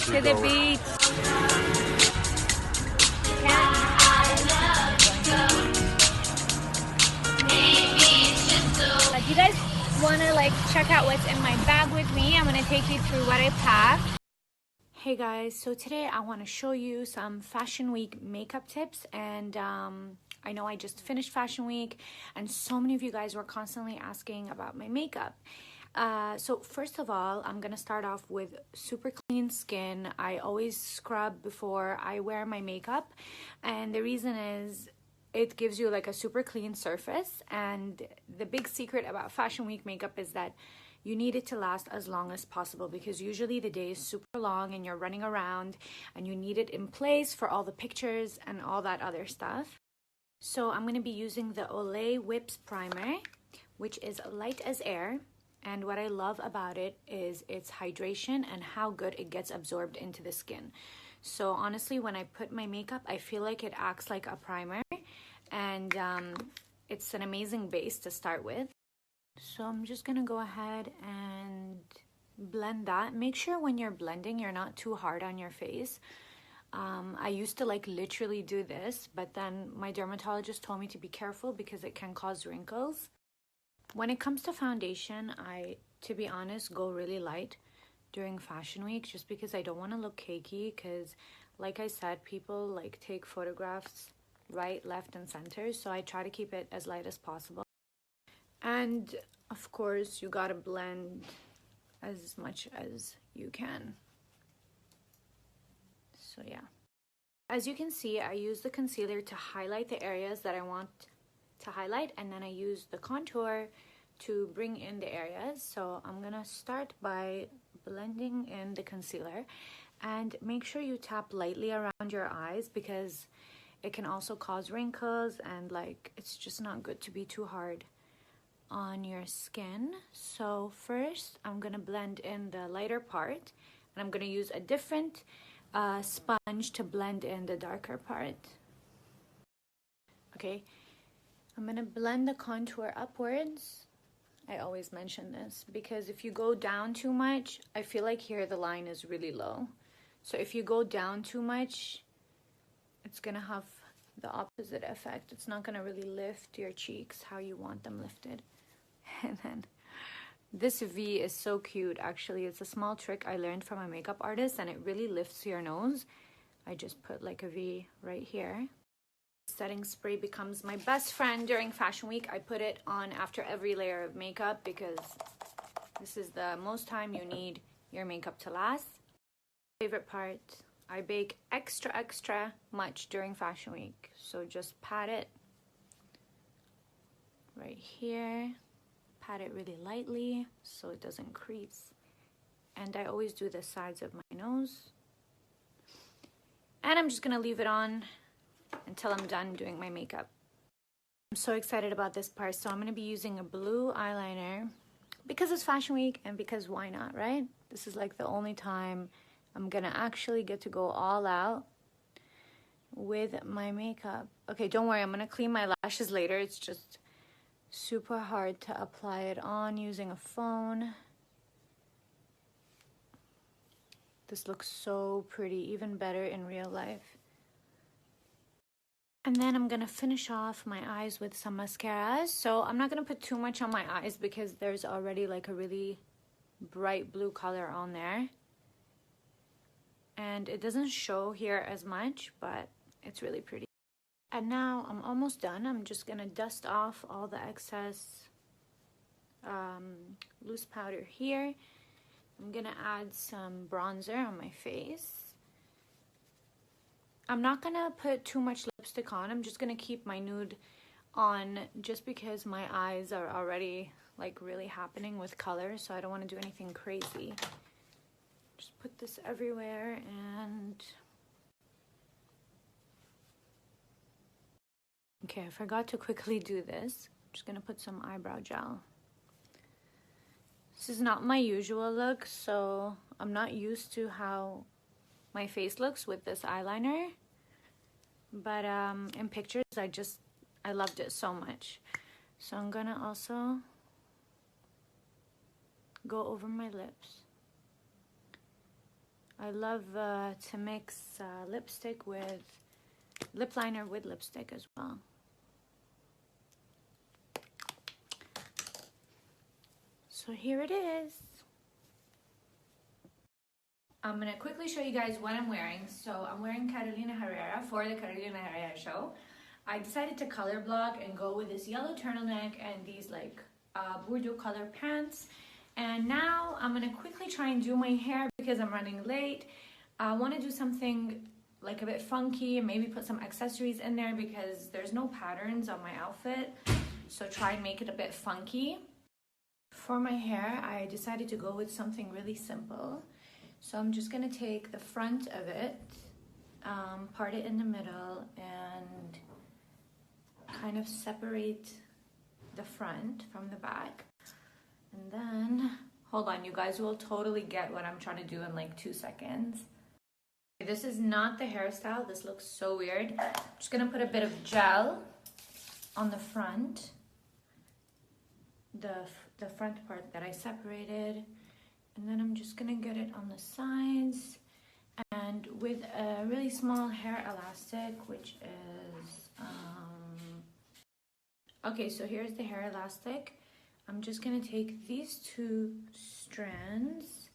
To the beat. Do you guys want to like check out what's in my bag with me? I'm going to take you through what I packed. Hey guys, so today I want to show you some Fashion Week makeup tips, and I know I just finished Fashion Week and so many of you guys were constantly asking about my makeup. So first of all, I'm gonna start off with super clean skin. I always scrub before I wear my makeup, and the reason is it gives you like a super clean surface. And the big secret about Fashion Week makeup is that you need it to last as long as possible, because usually the day is super long and you're running around and you need it in place for all the pictures and all that other stuff. So I'm going to be using the Olay Whips Primer, which is light as air. And what I love about it is its hydration and how good it gets absorbed into the skin. So honestly, when I put my makeup, I feel like it acts like a primer, and it's an amazing base to start with. So I'm just gonna go ahead and blend that. Make sure when you're blending, you're not too hard on your face. I used to like literally do this, but then my dermatologist told me to be careful because it can cause wrinkles. When it comes to foundation, I, to be honest, go really light during Fashion Week just because I don't want to look cakey, because like I said, people like take photographs right, left, and center, so I try to keep it as light as possible. And of course, you gotta blend as much as you can. So yeah. As you can see, I use the concealer to highlight the areas that I want to highlight, and then I use the contour to bring in the areas. So I'm gonna start by blending in the concealer, and make sure you tap lightly around your eyes because it can also cause wrinkles, and like it's just not good to be too hard on your skin. So first I'm gonna blend in the lighter part, and I'm gonna use a different sponge to blend in the darker part. Okay, I'm gonna blend the contour upwards. I always mention this because if you go down too much, I feel like here the line is really low. So if you go down too much, it's gonna have the opposite effect. It's not gonna really lift your cheeks how you want them lifted. And then this V is so cute. Actually, it's a small trick I learned from a makeup artist, and it really lifts your nose. I just put like a V right here. Setting spray becomes my best friend during Fashion Week. I put it on after every layer of makeup because this is the most time you need your makeup to last. Favorite part, I bake extra much during Fashion Week. So just pat it right here. Pat it really lightly so it doesn't crease. And I always do the sides of my nose. And I'm just gonna leave it on until I'm done doing my makeup. I'm so excited about this part, so I'm gonna be using a blue eyeliner because it's Fashion Week and because why not, right? This is like the only time I'm gonna actually get to go all out with my makeup. Okay, don't worry, I'm gonna clean my lashes later. It's just super hard to apply it on using a phone. This looks so pretty, even better in real life. And then I'm gonna finish off my eyes with some mascara. So I'm not gonna put too much on my eyes because there's already like a really bright blue color on there. And it doesn't show here as much, but it's really pretty. And now I'm almost done. I'm just gonna dust off all the excess loose powder here. I'm gonna add some bronzer on my face. I'm not gonna put too much lipstick on. I'm just gonna keep my nude on just because my eyes are already like really happening with color, so I don't want to do anything crazy. Just put this everywhere. And okay, I forgot to quickly do this. I'm just gonna put some eyebrow gel. This is not my usual look, so I'm not used to how my face looks with this eyeliner, but in pictures I loved it so much. So I'm gonna also go over my lips. I love to mix lipstick with lip liner with lipstick as well. So here it is. I'm gonna quickly show you guys what I'm wearing. So I'm wearing Carolina Herrera for the Carolina Herrera show. I decided to color block and go with this yellow turtleneck and these like Bordeaux color pants. And now I'm gonna quickly try and do my hair because I'm running late. I wanna do something like a bit funky and maybe put some accessories in there because there's no patterns on my outfit. So try and make it a bit funky. For my hair, I decided to go with something really simple. So I'm just gonna take the front of it, part it in the middle and kind of separate the front from the back. And then, hold on, you guys will totally get what I'm trying to do in like 2 seconds. This is not the hairstyle, this looks so weird. I'm just gonna put a bit of gel on the front, the front part that I separated. And then I'm just gonna get it on the sides. And with a really small hair elastic, which is, okay, so here's the hair elastic. I'm just gonna take these 2 strands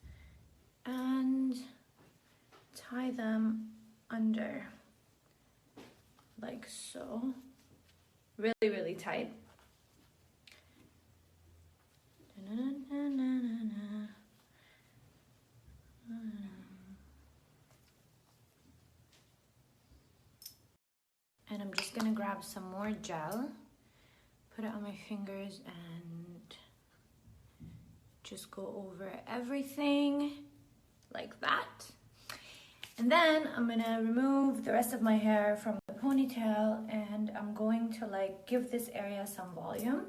and tie them under, like so. Really, really tight. And I'm just gonna grab some more gel, put it on my fingers and just go over everything like that. And then I'm gonna remove the rest of my hair from the ponytail and I'm going to like give this area some volume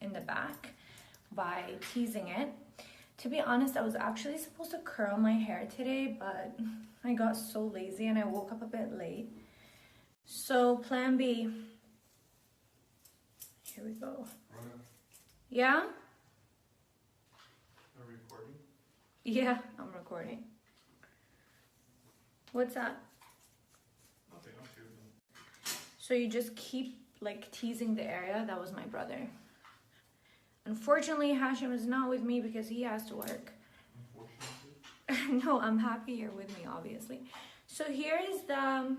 in the back by teasing it. To be honest, I was actually supposed to curl my hair today, but I got so lazy and I woke up a bit late. So plan B. Here we go. Yeah? Are we recording? Yeah, I'm recording. What's that? Nothing, I'm shooting. So you just keep like teasing the area? That was my brother. Unfortunately, Hashim is not with me because he has to work. Unfortunately? No, I'm happy you're with me, obviously. So here is the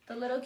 little